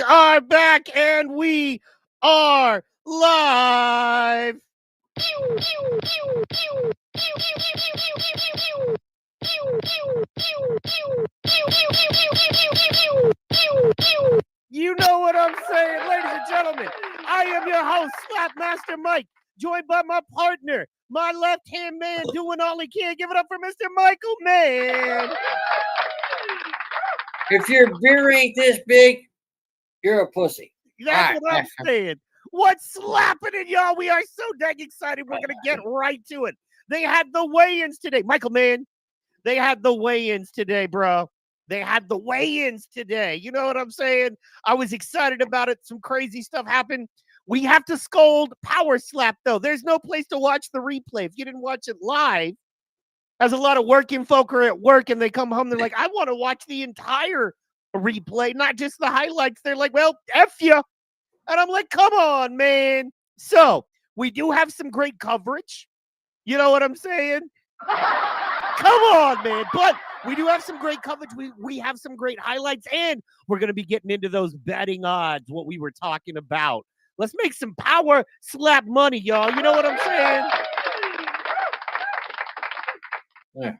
are back and we are live. You know what I'm saying, ladies and gentlemen. I am your host, Slapmaster Mike, joined by my partner, my left-hand man doing all he can. Give it up for Mr. Michael Mann. If your beer ain't this big, you're a pussy. That's what I'm saying. What's slapping it, y'all? We are so dang excited. We're going to get right to it. They had the weigh-ins today. Michael Mann, they had the weigh-ins today, bro. They had the weigh-ins today. You know what I'm saying? I was excited about it. Some crazy stuff happened. We have to scold POWERSLAP, though. There's no place to watch the replay. If you didn't watch it live, as a lot of working folk are at work and they come home, they're like, I want to watch the entire replay, not just the highlights. They're like, well, F you. And I'm like, come on, man. So we do have some great coverage. You know what I'm saying? Come on, man. But we do have some great coverage. We have some great highlights, and we're going to be getting into those betting odds, what we were talking about. Let's make some power slap money, y'all. You know what I'm saying? Yeah.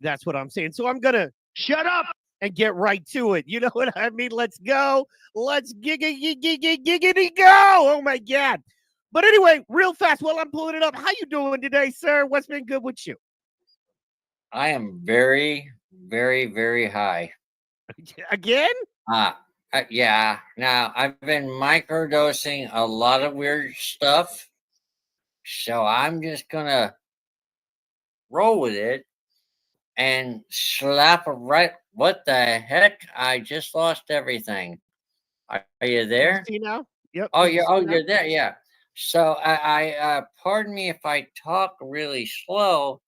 That's what I'm saying. So I'm going to shut up and get right to it. You know what I mean? Let's go. Let's giggity go. Oh, my God. But anyway, real fast, while I'm pulling it up, how you doing today, sir? What's been good with you? I am very, very, very high. Again? Yeah. Now, I've been microdosing a lot of weird stuff, so I'm just going to roll with it and slap it right. What the heck? I just lost everything. Are you there? See now? Yep. Oh, you're there. Yeah. So I pardon me if I talk really slow,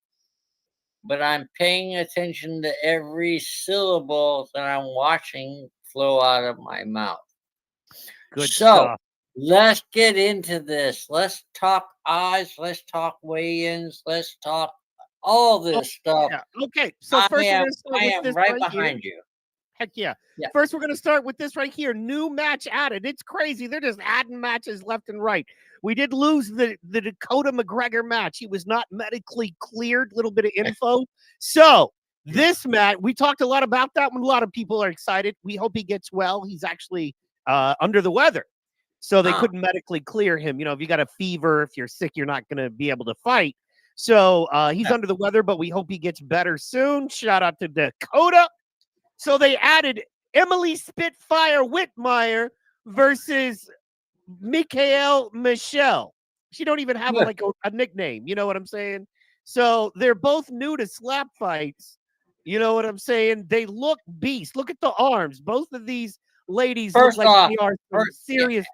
but I'm paying attention to every syllable that I'm watching flow out of my mouth. Good so stuff. Let's get into this. Let's talk odds. Let's talk weigh-ins. Let's talk all this stuff. Yeah. Okay. So first, I am right behind you. Heck yeah. First, we're going to start with this right here. New match added. It's crazy. They're just adding matches left and right. We did lose the Dakota McGregor match. He was not medically cleared. Little bit of info. So this match, we talked a lot about that one. A lot of people are excited. We hope he gets well. He's actually under the weather. So they couldn't medically clear him. You know, if you got a fever, if you're sick, you're not going to be able to fight. So he's under the weather, but we hope he gets better soon. Shout out to Dakota. So they added Emily Spitfire Whitmire versus Mikael Michelle. She don't even have a nickname. You know what I'm saying? So they're both new to slap fights. You know what I'm saying? They look beast. Look at the arms. Both of these ladies look like they are serious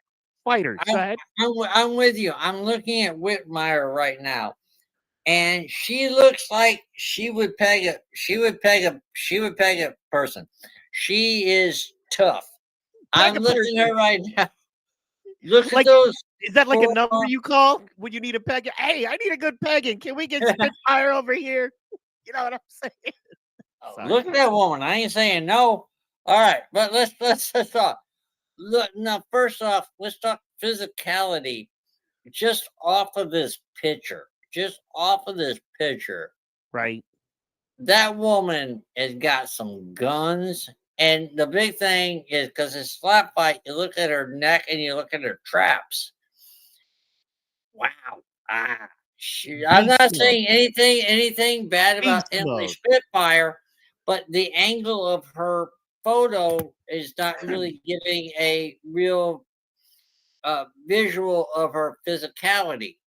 fighters. Go ahead. I'm with you. I'm looking at Whitmire right now. And she looks like she would peg a person. She is tough. I'm looking at her right now. Look at those. Is that like a number you call when you need a peg? Hey, I need a good pegging. Can we get Spitfire over here? You know what I'm saying? Look at that woman. I ain't saying no. All right, but let's talk. Look, now first off, let's talk physicality. Just off of this picture. Right. That woman has got some guns. And the big thing is because it's slap fight, you look at her neck and you look at her traps. Wow. I'm not saying anything bad about Emily Spitfire, but the angle of her photo is not really giving a real visual of her physicality.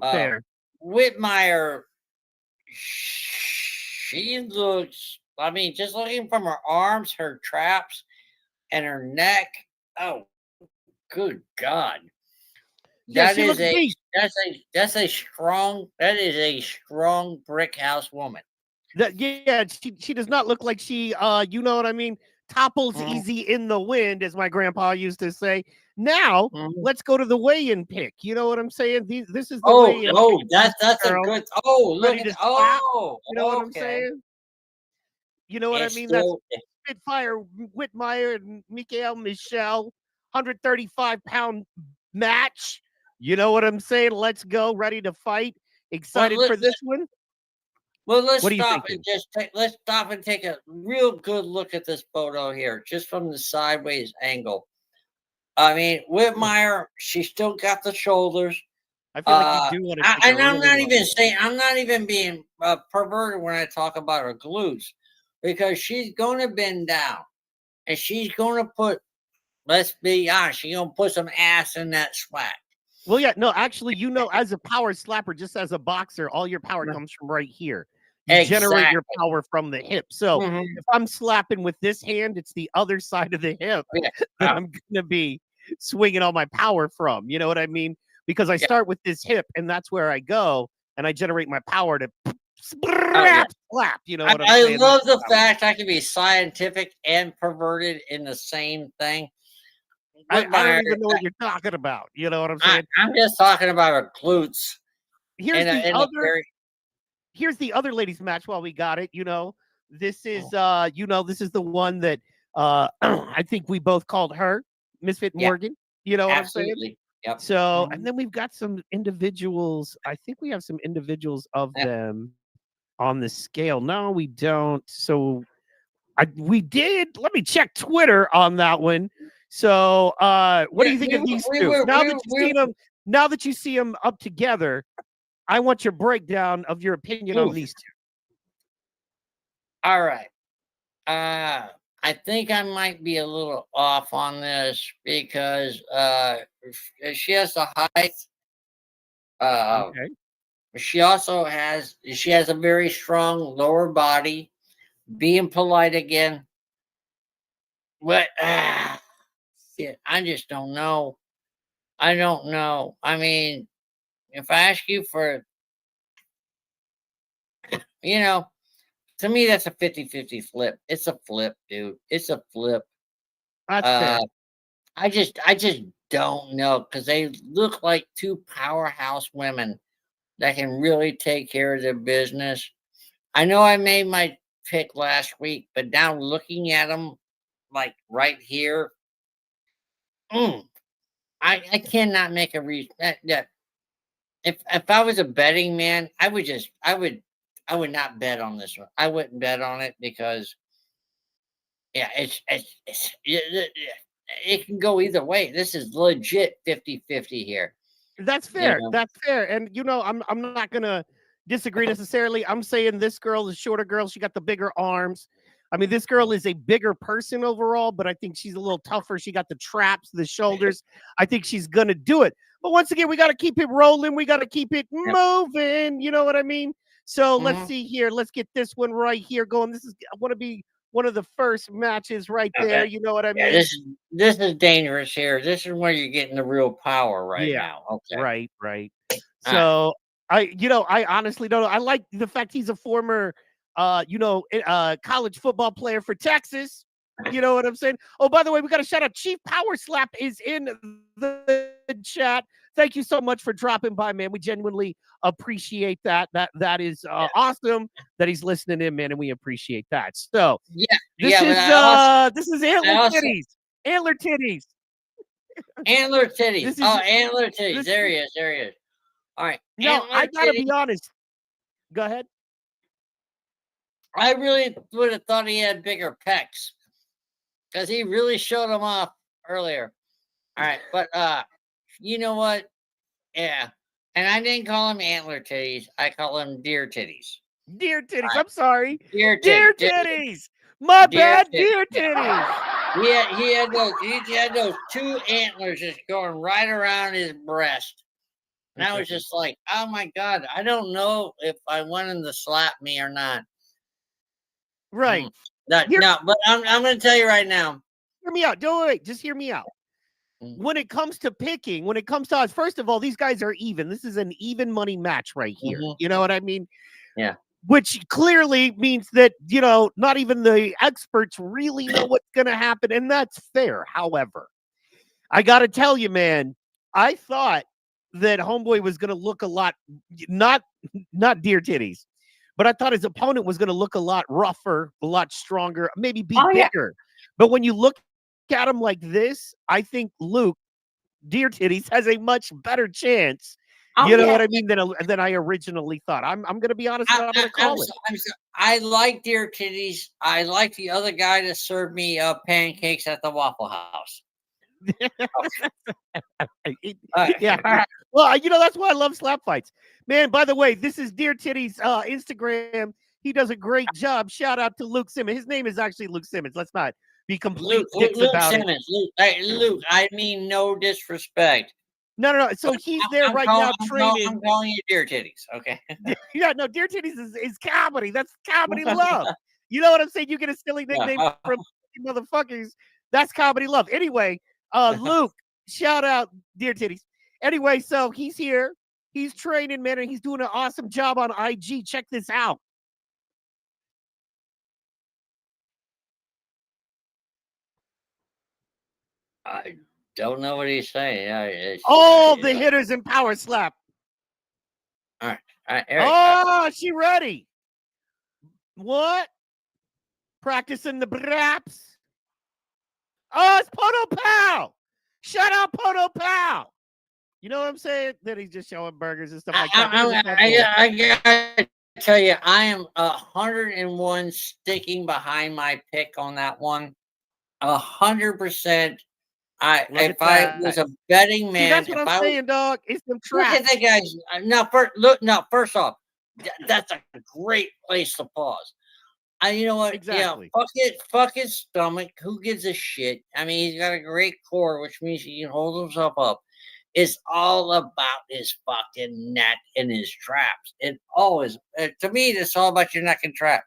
Fair. Whitmire, she looks, I mean, just looking from her arms, her traps, and her neck. Oh, good God. That is a strong brick house woman. She does not look like she you know what I mean, topples easy in the wind, as my grandpa used to say. Now let's go to the weigh-in pick. You know what I'm saying? This is the weigh-in. Oh, that's a good. Oh, look at you know what I'm saying? You know what I mean? Spitfire Whitmire and Mikael Michel, 135-pound match. You know what I'm saying? Let's go. Ready to fight. Excited for this one? Well, let's What are you stop and thinking? let's stop and take a real good look at this photo here, just from the sideways angle. I mean, Whitmire, she still got the shoulders. I feel like you do want to take And a I'm not really even saying, I'm not even being perverted when I talk about her glutes, because she's going to bend down and she's going to put, let's be honest, she's going to put some ass in that swag. Well, yeah, no, actually, you know, as a power slapper, just as a boxer, all your power comes from right here. You generate your power from the hip. So if I'm slapping with this hand, it's the other side of the hip that I'm going to be swinging all my power from. You know what I mean? Because I start with this hip, and that's where I go, and I generate my power to slap. You know what I'm saying? I love the fact I can be scientific and perverted in the same thing. I don't even know what you're talking about. You know what I'm saying? I'm just talking about her glutes. Here's the other ladies match while we got it. You know, this is this is the one that I think we both called her Misfit Morgan. You know what I'm saying? Yep. So and then we've got some individuals. I think we have some individuals of them on the scale. No, we don't. So we did. Let me check Twitter on that one. So what do you think of these two? Now that you see them up together, I want your breakdown of your opinion on these two. All right. I think I might be a little off on this because she has the height. She has a very strong lower body. Being polite again. But shit, I just don't know. I don't know. I mean, if I ask you for, to me, that's a 50-50 flip. It's a flip, dude. It's a flip. That's fair. I just don't know, because they look like two powerhouse women that can really take care of their business. I know I made my pick last week, but now looking at them like right here, I cannot make a reason. If I was a betting man, I would not bet on this one. I wouldn't bet on it because it can go either way. This is legit 50-50 here. That's fair. That's fair. And I'm not gonna disagree necessarily. I'm saying this girl is shorter girl. She got the bigger arms. I mean, this girl is a bigger person overall, but I think she's a little tougher. She got the traps, the shoulders. I think she's gonna do it. But once again, we got to keep it rolling. We got to keep it moving. You know what I mean? So let's see here. Let's get this one right here going. I want to be one of the first matches right there. You know what I mean? This is dangerous here. This is where you're getting the real power right now. Okay. Right. So I honestly don't know. I like the fact he's a former college football player for Texas. You know what I'm saying? Oh, by the way, we got a shout out. Chief POWERSLAP is in the chat. Thank you so much for dropping by, man. We genuinely appreciate that. That is awesome that he's listening in, man, and we appreciate that. So this is antler titties. Antler titties. Antler titties. Antler titties. There he is. All right. No, I gotta be honest. Go ahead. I really would have thought he had bigger pecs, because he really showed them off earlier. All right, but you know what? Yeah, and I didn't call him antler titties. I call him deer titties. Deer titties. Right. I'm sorry. Deer titties. My bad. Deer titties. Yeah, he had those two antlers just going right around his breast. And I was just like, oh my God, I don't know if I want him to slap me or not. Right. No, but I'm going to tell you right now. Hear me out. Don't wait. Just hear me out. When it comes to picking, when it comes to us, first of all, these guys are even. This is an even money match right here. You know what I mean? Yeah. Which clearly means that, not even the experts really know what's going to happen. And that's fair. However, I got to tell you, man, I thought that Homeboy was going to look a lot, not deer titties, but I thought his opponent was going to look a lot rougher, a lot stronger, maybe be Oh yeah. bigger. But when you look at him like this, I think Luke Deer Titties has a much better chance. Oh You know yeah. what I mean? Than I originally thought. I'm going to be honest, and I'm going to call it. I like Deer Titties. I like the other guy that served me pancakes at the Waffle House. Yeah. Well, you know, that's why I love slap fights. Man, by the way, this is Deer Titties Instagram. He does a great job. Shout out to Luke Simmons. His name is actually Luke Simmons. Let's not be complete dicks Luke about Simmons. it. Luke, I mean no disrespect. No. So he's there right now training. I'm calling you Deer Titties, okay? Yeah, no, Deer Titties is comedy. That's comedy love. You know what I'm saying? You get a silly nickname from motherfuckers. That's comedy love. Anyway, Luke, shout out Deer Titties. Anyway, so he's here. He's training, man, and he's doing an awesome job on IG. Check this out. I don't know what he's saying. All the hitters in Power Slap. All right. Eric, Oh, she ready. What? Practicing the braps. Oh, it's Poto Pow. Shout out Poto Pow. You know what I'm saying? That he's just showing burgers and stuff like that. I gotta tell you, I am 101 sticking behind my pick on that one. 100%. If I was a betting man, that's what I'm saying, dog. It's them traps. Look at that guys. First off, that's a great place to pause. You know what? Exactly. Yeah, fuck his stomach. Who gives a shit? I mean, he's got a great core, which means he can hold himself up. It's all about his fucking neck and his traps. It always, to me, it's all about your neck and trap.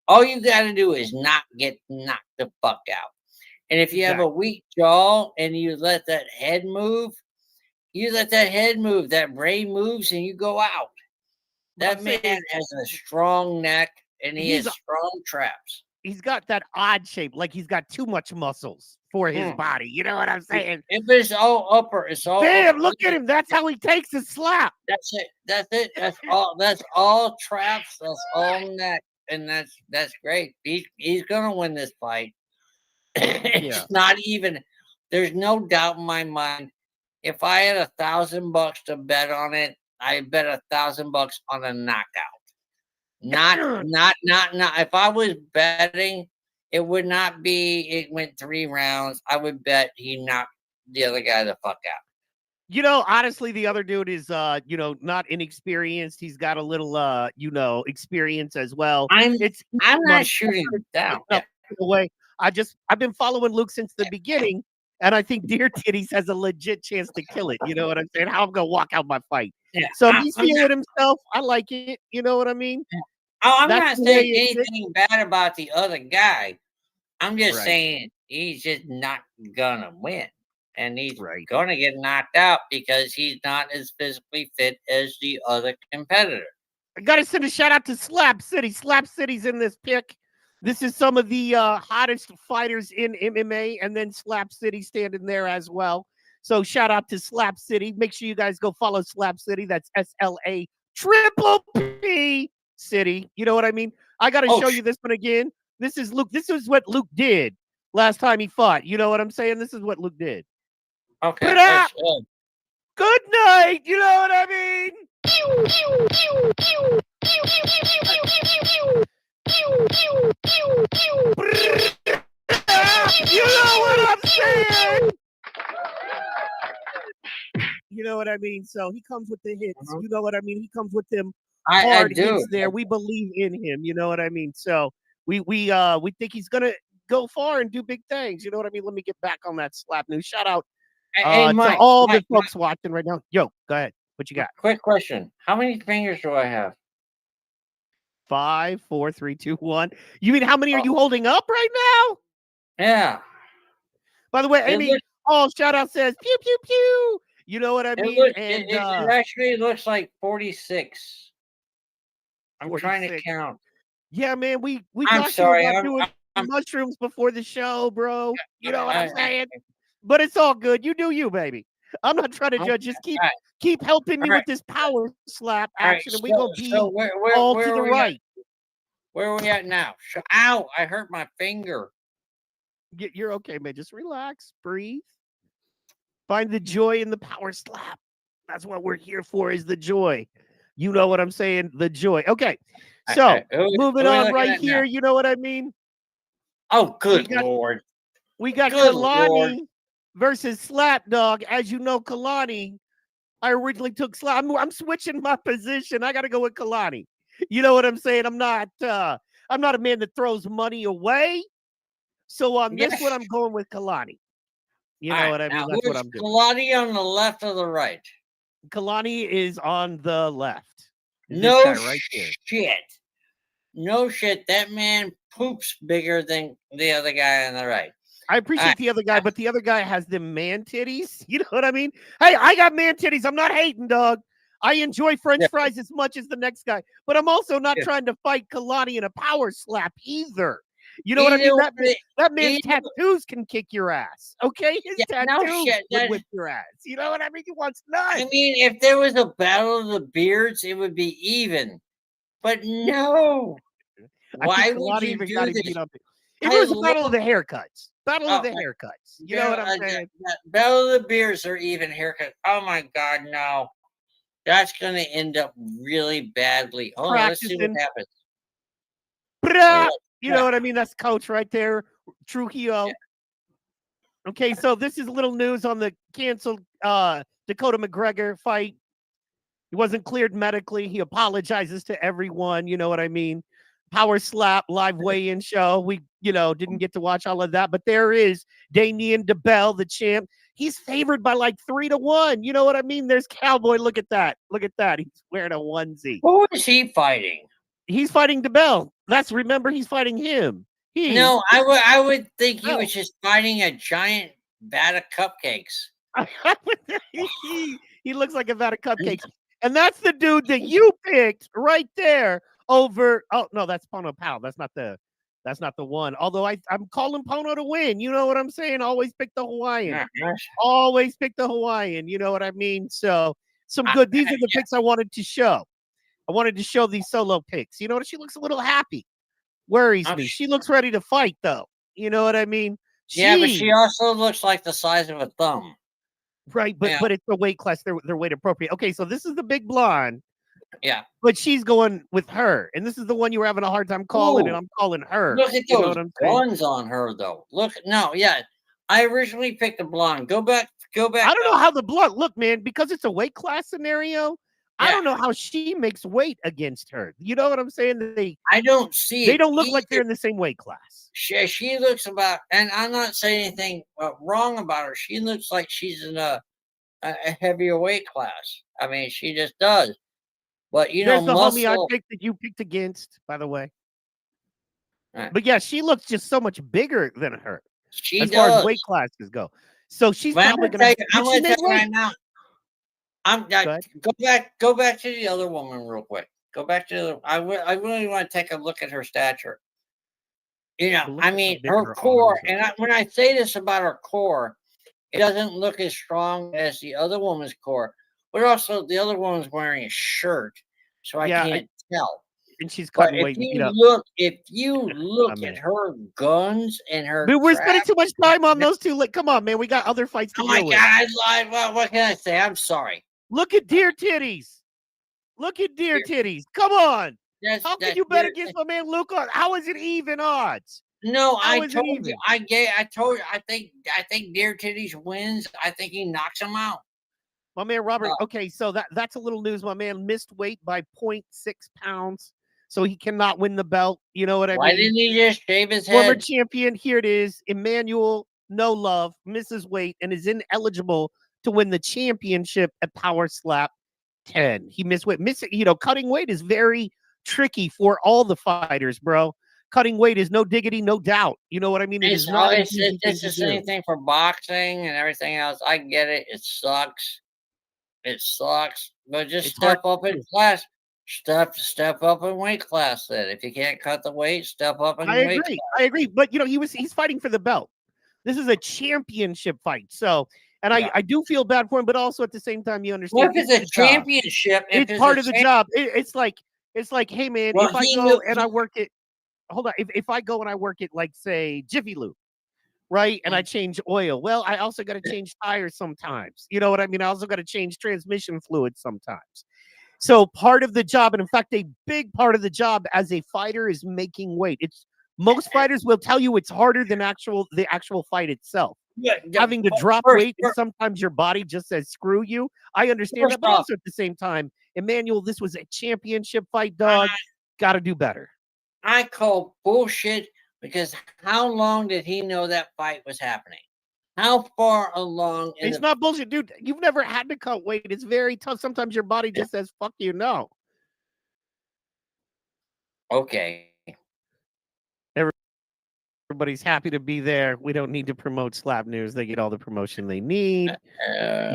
All you got to do is not get knocked the fuck out. And if you have a weak jaw and you let that head move, that brain moves and you go out. That man has a strong neck and he has strong traps. He's got that odd shape, like he's got too much muscles for his body. You know what I'm saying? If it's all upper, it's all damn, upper. look at him. That's how he takes his slap. That's it. That's all traps. That's all neck. And that's great. He's gonna win this fight. It's not even, there's no doubt in my mind. If I had $1,000 to bet on it, I bet $1,000 on a knockout. Not. If I was betting, it would not be, it went 3 rounds. I would bet he knocked the other guy the fuck out. You know, honestly, the other dude is, not inexperienced. He's got a little, experience as well. I'm not shooting it down. The way I've been following Luke since the beginning, and I think Deer Titties has a legit chance to kill it. You know what I'm saying? How I'm gonna walk out my fight. Yeah, so he's feeling himself. I like it. You know what I mean? I'm not saying anything bad about the other guy. I'm just saying he's just not gonna win. And he's gonna get knocked out because he's not as physically fit as the other competitor. I gotta send a shout out to Slap City. Slap City's in this pick. This is some of the hottest fighters in MMA, and then Slap City standing there as well. So shout out to Slap City. Make sure you guys go follow Slap City. That's SLAPP City. You know what I mean? I got to show you this one again. This is Luke. This is what Luke did last time he fought. You know what I'm saying? This is what Luke did. Okay. Good night. You know what I mean? You know what I'm saying? You know what I mean? So he comes with the hits. You know what I mean? He comes with them hard hits there. We believe in him. You know what I mean? So we think he's gonna go far and do big things. You know what I mean? Let me get back on that slap news. Shout out to all the folks watching right now. Yo, go ahead. What you got? Quick question. How many fingers do I have? 5, 4, 3, 2, 1. You mean how many are you holding up right now? Yeah. By the way, Amy, shout out says pew pew pew. You know what I mean? It actually looks like 46. I'm 46. Trying to count. Yeah, man. We I'm sorry. I'm doing mushrooms before the show, bro. You know what I'm saying? But it's all good. You do you, baby. I'm not trying to Okay. judge. Just All right. keep helping me All right. with this power slap All right. action, and we gonna be So all where to the are we at? right. Where are we at now? Ow! I hurt my finger. You're okay, man. Just relax, breathe. Find the joy in the power slap. That's what we're here for, is the joy. You know what I'm saying? The joy. Okay. So moving Who are we on looking right at now? here. You know what I mean? Oh, good Lord. We got Good Lord. Kalani versus Slap Dog. As you know, Kalani, I originally took Slap. I'm switching my position. I got to go with Kalani. You know what I'm saying? I'm not a man that throws money away. So on this one, I'm going with Kalani. You know what I mean? Now, That's what who's I'm doing. Kalani on the left or the right? Kalani is on the left. No guy right there. shit. No shit. That man poops bigger than the other guy on the right. I appreciate the other guy, but the other guy has the man titties. You know what I mean? Hey, I got man titties. I'm not hating, dog. I enjoy French fries as much as the next guy, but I'm also not trying to fight Kalani in a power slap either. You know what I mean? That man's tattoos can kick your ass. Okay, his tattoos would whip your ass. You know what I mean? He wants nuts. I mean, if there was a battle of the beards, it would be even. But no. Why would you do this? If it was a battle of the haircuts. Battle of the haircuts. You know what I'm saying? Battle of the beards or even haircuts. Oh my God, no. That's going to end up really badly. Hold on, let's see what happens. You know what I mean? That's coach right there, Trujillo. Yeah. Okay, so this is a little news on the canceled Dakota McGregor fight. He wasn't cleared medically. He apologizes to everyone. You know what I mean? Power slap live weigh-in show. We, didn't get to watch all of that, but there is Damian DeBell, the champ. He's favored by like 3-1. You know what I mean? There's Cowboy. Look at that. Look at that. He's wearing a onesie. Who is he fighting? He's fighting DeBell. Remember, he's fighting him. No, I would think he was just fighting a giant vat of cupcakes. He looks like a vat of cupcakes. And that's the dude that you picked right there over. Oh, no, that's Pono Pal. That's not the one. Although I'm calling Pono to win. You know what I'm saying? Always pick the Hawaiian. Always pick the Hawaiian. You know what I mean? So these are the picks I wanted to show. I wanted to show these solo picks. You know what? She looks a little happy. Worries me. She looks ready to fight, though. You know what I mean? But she also looks like the size of a thumb. Right, but it's the weight class. They're weight appropriate. Okay, so this is the big blonde. Yeah. But she's going with her. And this is the one you were having a hard time calling, and I'm calling her. Look at those guns on her, though. Look, I originally picked a blonde. Go back. I don't know how the blonde, look, man, because it's a weight class scenario. I don't know how she makes weight against her. You know what I'm saying? I don't see They don't look like they're in the same weight class. She looks about, and I'm not saying anything wrong about her. She looks like she's in a heavier weight class. I mean, she just does. But, there's the homie I picked that you picked against, by the way. Right. But, yeah, she looks just so much bigger than her. As far as weight classes go. So she's probably going to. I'm going to tell you right now. Go back to the other woman real quick. Go back to the other. I really want to take a look at her stature. I mean, her core, and when I say this about her core, it doesn't look as strong as the other woman's core. But also, the other woman's wearing a shirt, so I can't tell. And she's cutting weight. If you look at her guns and her, dude, we're spending too much time on those two. Like, come on, man, we got other fights to deal with. God, I lied. Well, what can I say? I'm sorry. Look at deer titties. Look at deer titties. Come on. How can you bet against my man Luca? How is it even odds? No, I told you. I told you. I think deer titties wins. I think he knocks him out. My man Robert. Okay, so that's a little news. My man missed weight by 0.6 pounds, so he cannot win the belt. You know what I mean? Why didn't he just shave his head? Former champion. Here it is. Emmanuel No Love misses weight and is ineligible to win the championship at Power Slap 10. He missed weight. Cutting weight is very tricky for all the fighters, bro. Cutting weight is no diggity, no doubt. You know what I mean? It's the same thing for boxing and everything else. I get it. It sucks. But just step up in class. Step up in weight class then. If you can't cut the weight, step up in weight class. I agree. But he's fighting for the belt. This is a championship fight. So And I do feel bad for him, but also at the same time, you understand. What if it's a championship? It's part of the job. It's like, hey man, Well, if I go and I work it, hold on. If I go and I work it, like say Jiffy Lube, right? And I change oil. Well, I also got to change tires sometimes. You know what I mean? I also got to change transmission fluid sometimes. So part of the job, and in fact, a big part of the job as a fighter is making weight. Most fighters will tell you it's harder than the actual fight itself. Having to drop weight, and sometimes your body just says screw you. I understand that, but also at the same time, Emmanuel, this was a championship fight, dog. Got to do better. I call bullshit, because how long did he know that fight was happening? How far along? It's not bullshit, dude. You've never had to cut weight. It's very tough. Sometimes your body just says, fuck you, no. Okay. Everybody's happy to be there. We don't need to promote Slap News. They get all the promotion they need.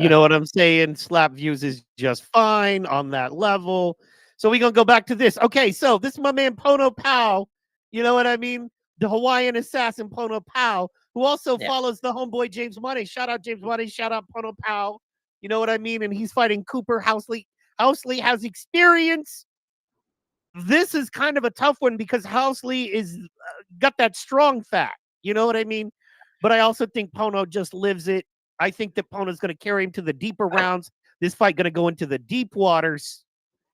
You know what I'm saying? Slap Views is just fine on that level. So we're going to go back to this. Okay, so this is my man Pono Pow. You know what I mean? The Hawaiian assassin Pono Pow, who also follows the homeboy James Money. Shout out James Money. Shout out Pono Pow. You know what I mean? And he's fighting Cooper Housley. Housley has experience. This is kind of a tough one because Housley is got that strong fat. You know what I mean? But I also think Pono just lives it. I think that Pono's going to carry him to the deeper rounds. This fight going to go into the deep waters.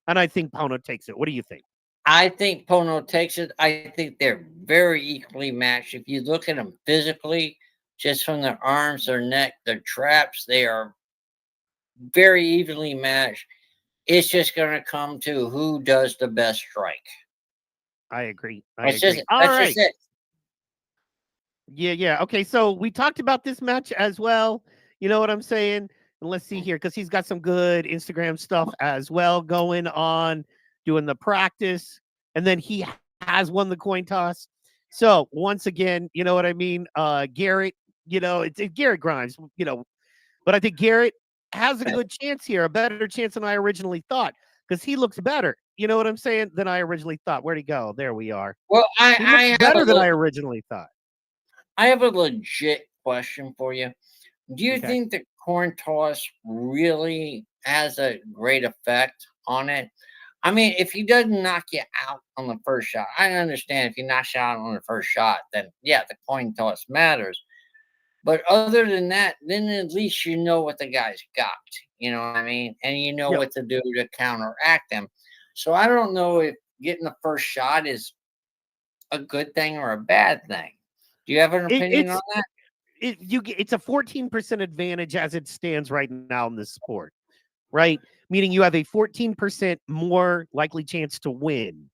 And I think Pono takes it. What do you think? I think Pono takes it. I think they're very equally matched. If you look at them physically, just from their arms, their neck, their traps, they are very evenly matched. It's just going to come to who does the best strike. I agree. That's just it. Yeah. Okay, so we talked about this match as well. You know what I'm saying? And let's see here, because he's got some good Instagram stuff as well going on, doing the practice. And then he has won the coin toss. So once again, you know what I mean? Garrett, it's Garrett Grimes, but I think Garrett has a good chance here, a better chance than I originally thought, because he looks better. You know what I'm saying? Than I originally thought. Where'd he go? There we are. Well, he looks better than I originally thought. I have a legit question for you. Do you think the coin toss really has a great effect on it? I mean, if he doesn't knock you out on the first shot, I understand if he knocks you out on the first shot, then yeah, the coin toss matters. But other than that, then at least you know what the guy's got. You know what I mean? And you know what to do to counteract them. So I don't know if getting the first shot is a good thing or a bad thing. Do you have an opinion on that? It's a 14% advantage as it stands right now in this sport, right? Meaning you have a 14% more likely chance to win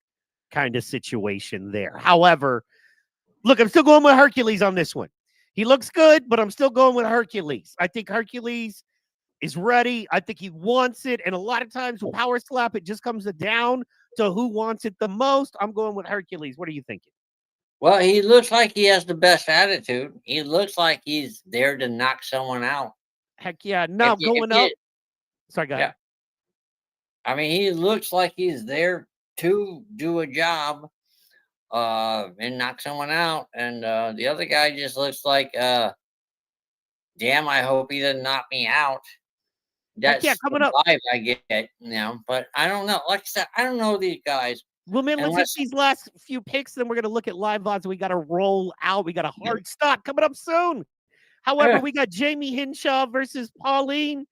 kind of situation there. However, look, I'm still going with Hercules on this one. He looks good, but I'm still going with Hercules. I think Hercules is ready. I think he wants it. And a lot of times with Power Slap, it just comes down to who wants it the most. I'm going with Hercules. What are you thinking? Well, he looks like he has the best attitude. He looks like he's there to knock someone out. Heck yeah. Now going up. Sorry, go ahead. I mean, he looks like he's there to do a job and knock someone out. And the other guy just looks like, damn, I hope he doesn't knock me out. That's coming up. Vibe I get, but I don't know. Like I said, I don't know these guys. Well, man, let's hit these last few picks, then we're going to look at live odds. We got to roll out. We got a hard stop coming up soon. However, we got Jamie Henshaw versus Pauline.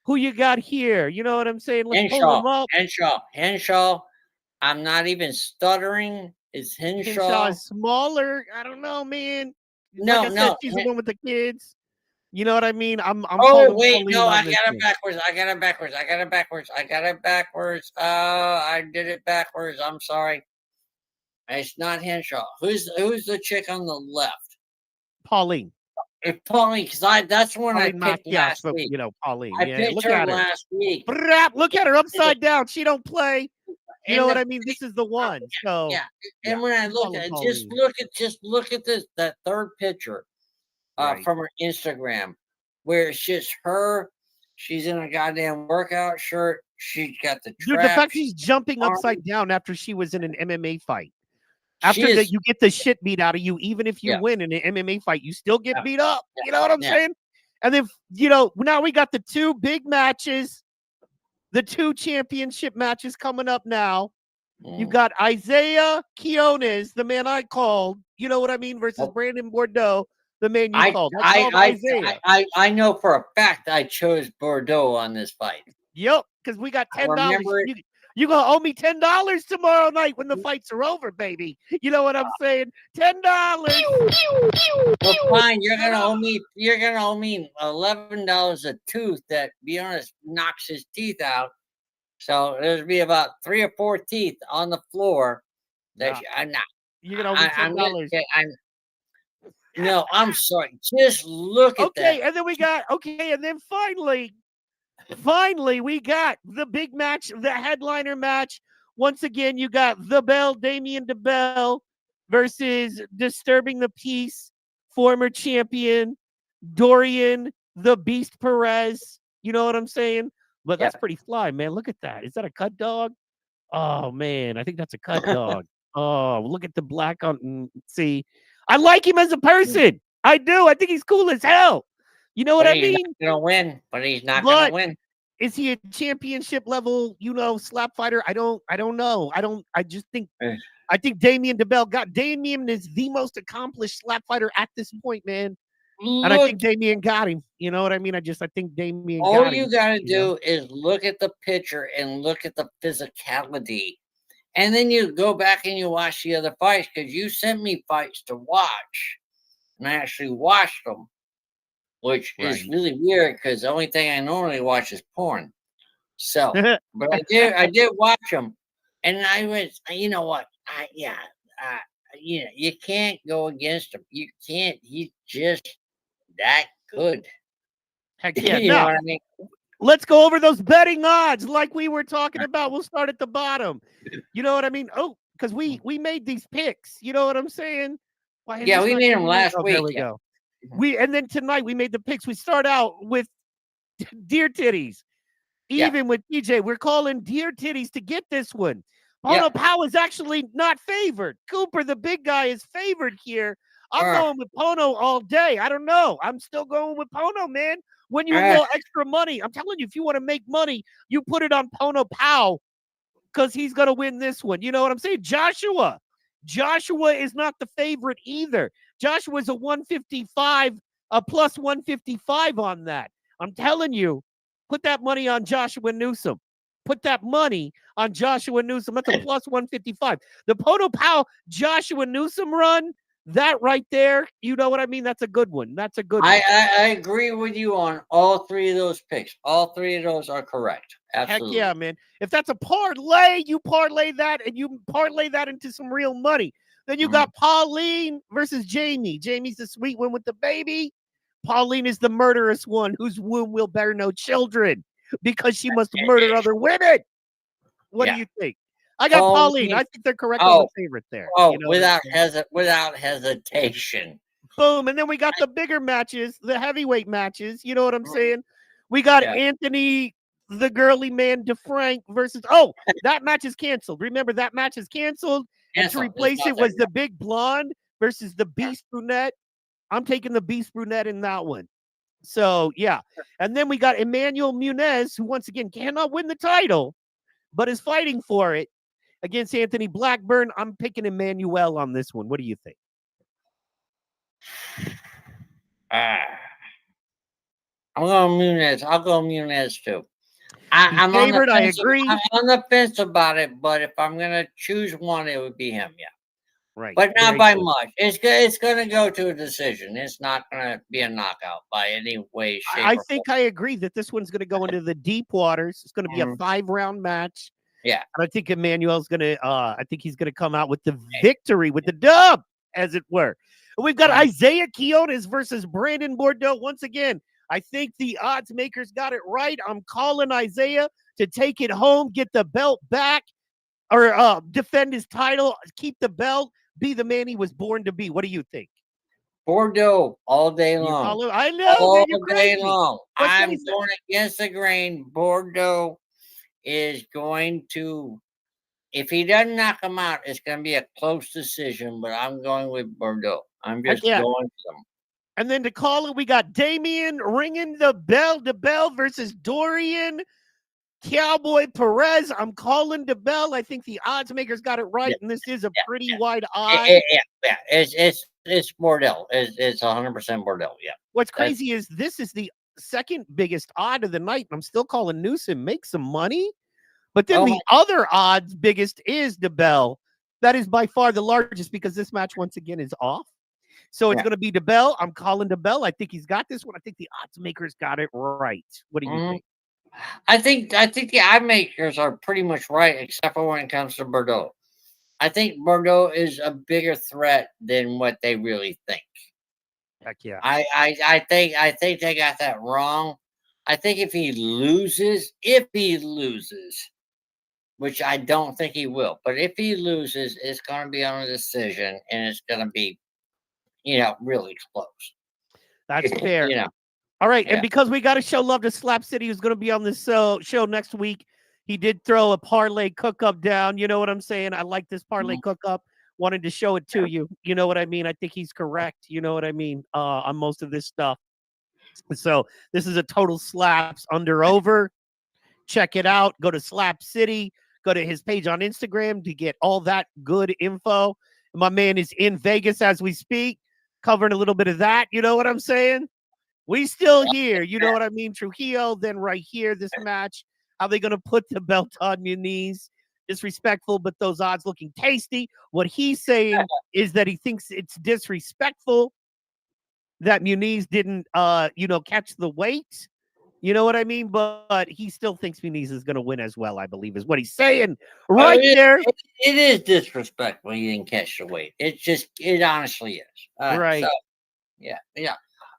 Who you got here? You know what I'm saying? Let's pull them up. Henshaw. I'm not even stuttering. It's Henshaw. Henshaw is smaller. I don't know, man. Like I said, she's the one with the kids. You know what I mean? I'm oh, wait. No, I got it backwards. I got it backwards. I did it backwards. I'm sorry. It's not Henshaw. Who's the chick on the left? Pauline. It's Pauline, because that's when Pauline I picked last week. Pauline. I picked her last week. Look at her upside down. She don't play. You know what I mean? This is the one. So And when I look at it, just look at that third picture from her Instagram, where it's just her. She's in a goddamn workout shirt. She's got the dude. The fact she's jumping upside down after she was in an MMA fight. After that, you get the shit beat out of you. Even if you win in an MMA fight, you still get beat up. You know what I'm saying? And then, now we got the two big matches, the two championship matches coming up now. You've got Isaiah Quiones, the man I called, you know what I mean, versus Brandon Bordeaux, the man you called. I called Isaiah. I know for a fact I chose Bordeaux on this fight. Yep, because we got $10. You gonna owe me $10 tomorrow night when the fights are over, baby. You know what I'm saying? $10. Well, fine. You're gonna owe me $11 a tooth that, be honest, knocks his teeth out. So there's be about 3 or 4 teeth on the floor. That I'm not. You're gonna owe me $10. No, I'm sorry. Just look at that. Okay, and then we got and then finally, we got the big match, the headliner match. Once again, you got the Bell, Damien DeBell versus Disturbing the Peace, former champion Dorian the Beast Perez. You know what I'm saying? But that's pretty fly, man. Look at that. Is that a cut dog? Oh, man. I think that's a cut dog. Oh, look at the black on. See, I like him as a person. I do. I think he's cool as hell. You know what I mean? He's not gonna win, but he's not gonna win. Is he a championship level, slap fighter? I don't know. I think Damien DeBell Damien is the most accomplished slap fighter at this point, man. And I think Damien got him. You know what I mean? I think Damien got him. All you gotta do is look at the picture and look at the physicality. And then you go back and you watch the other fights, because you sent me fights to watch. And I actually watched them, which is really weird, because the only thing I normally watch is porn. So, but I did watch them, and I was, you know what? You can't go against him. You can't. He's just that good. Heck yeah! You know what I mean? Let's go over those betting odds, like we were talking about. We'll start at the bottom. You know what I mean? Oh, because we made these picks. You know what I'm saying? We made them last week. There we go. And then tonight we made the picks. We start out with Deer Titties. Even with DJ, we're calling Deer Titties to get this one. Pono Pow is actually not favored. Cooper, the big guy, is favored here. I'm going with Pono all day. I don't know. I'm still going with Pono, man. When you want extra money, I'm telling you, if you want to make money, you put it on Pono Pow, because he's going to win this one. You know what I'm saying? Joshua is not the favorite either. Joshua's a 155, a plus 155 on that. I'm telling you, put that money on Joshua Newsom. Put that money on Joshua Newsom. That's a plus 155. The Pono Pow Joshua Newsom run, that right there, you know what I mean? That's a good one. That's a good one. I agree with you on all 3 of those picks. All 3 of those are correct. Absolutely. Heck yeah, man. If that's a parlay, you parlay that, and you parlay that into some real money. Then you got Pauline versus Jamie. Jamie's the sweet one with the baby. Pauline is the murderous one whose womb will bear no children, because she must murder other women. What do you think? I got Pauline. I think they're correct on the favorite there. Without hesitation. Boom. And then we got the bigger matches, the heavyweight matches. You know what I'm saying? We got Anthony, the girly man, DeFrank versus. That match is canceled. Remember, that match is canceled. And to replace it was the big blonde versus the beast brunette. I'm taking the beast brunette in that one. So, yeah. And then we got Emmanuel Munez, who once again cannot win the title, but is fighting for it against Anthony Blackburn. I'm picking Emmanuel on this one. What do you think? I'm going Munez. I'll go Munez too. I'm favored. I agree. I'm on the fence about it, but if I'm going to choose one, it would be him. Yeah. Right. But not by much. It's going to go to a decision. It's not going to be a knockout by any way, shape, I think I agree that this one's going to go into the deep waters. It's going to be a 5-round match. Yeah. And I think Emmanuel's going to, I think he's going to come out with the victory, with the dub, as it were. And we've got Isaiah Quiones versus Brandon Bordeaux. Once again, I think the odds makers got it right. I'm calling Isaiah to take it home, get the belt back, or defend his title, keep the belt, be the man he was born to be. What do you think? Bordeaux all day long. I know. All day long. I'm going against the grain. Bordeaux is going to, if he doesn't knock him out, it's going to be a close decision, but I'm going with Bordeaux. I'm just going with him. And then to call it, we got Damian ringing the bell. DeBell versus Dorian Cowboy Perez. I'm calling DeBell. I think the odds makers got it right, and this is a pretty wide odd. Yeah. It's Bordeaux. It's 100% Bordeaux. Yeah. What's crazy is this is the second biggest odd of the night, and I'm still calling Newsom. Make some money. But then the other odds biggest is DeBell. That is by far the largest because this match once again is off. So it's going to be DeBell. I'm calling DeBell. I think he's got this one. I think the odds makers got it right. What do you think? I think the eye makers are pretty much right, except for when it comes to Bordeaux. I think Bordeaux is a bigger threat than what they really think. Heck yeah. I think they got that wrong. I think if he loses, which I don't think he will, but if he loses, it's going to be on a decision, and it's going to be, really close. That's fair. All right, and because we got to show love to Slap City, who's going to be on this show next week, he did throw a parlay cook-up down. You know what I'm saying? I like this parlay cook-up. Wanted to show it to you. You know what I mean? I think he's correct. You know what I mean? On most of this stuff. So this is a total slaps under-over. Check it out. Go to Slap City. Go to his page on Instagram to get all that good info. My man is in Vegas as we speak, covering a little bit of that. You know what I'm saying? We still here. You know what I mean? Trujillo, then right here, this match. How they going to put the belt on your knees? Disrespectful, but those odds looking tasty. What he's saying is that he thinks it's disrespectful that Muniz didn't, catch the weight. You know what I mean? But he still thinks Muniz is going to win as well, I believe, is what he's saying right there. It is disrespectful he didn't catch the weight. It honestly is. Right. So, yeah.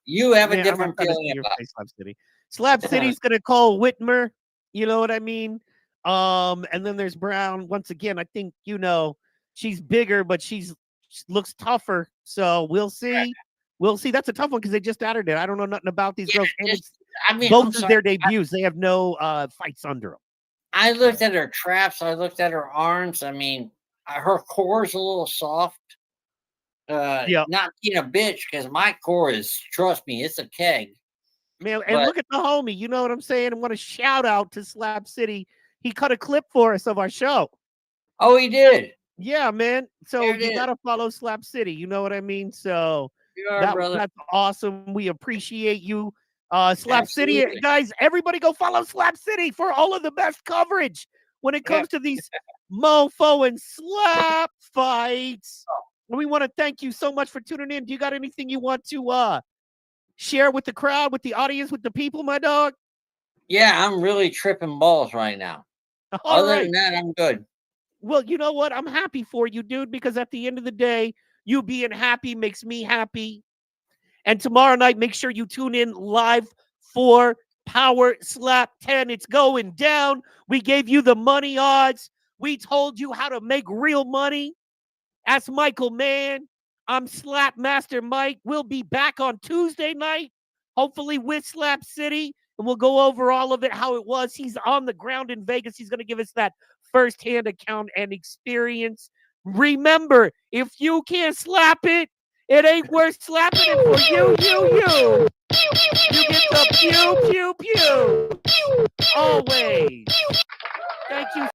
You have a different feeling about Slap City. Slap City's going to call Whitmer. You know what I mean? And then there's Brown. Once again, I think, she's bigger, but she looks tougher. So we'll see. We'll see. That's a tough one because they just added it. I don't know nothing about these girls. Both of their debuts, they have no fights under them. I looked at her traps. I looked at her arms. I mean, her core is a little soft. Not being a bitch because my core is, trust me, it's a keg. Man, and look at the homie. You know what I'm saying? I want to shout out to Slap City. He cut a clip for us of our show. Oh, he did? Yeah, man. So you got to follow Slap City. You know what I mean? So that's awesome. We appreciate you. Slap City, guys, everybody go follow Slap City for all of the best coverage when it comes to these mofo and slap fights. We want to thank you so much for tuning in. Do you got anything you want to share with the crowd, with the audience, with the people, my dog? Yeah, I'm really tripping balls right now. Other than that, I'm good. Well, you know what? I'm happy for you, dude, because at the end of the day, you being happy makes me happy. And tomorrow night, make sure you tune in live for Power Slap 10. It's going down. We gave you the money odds. We told you how to make real money. Ask Michael Mann. I'm Slap Master Mike. We'll be back on Tuesday night, hopefully with Slap City, and we'll go over all of it, how it was. He's on the ground in Vegas. He's going to give us that firsthand account and experience. Remember, if you can't slap it, it ain't worth slapping it for you. You get the pew, pew, pew. Always.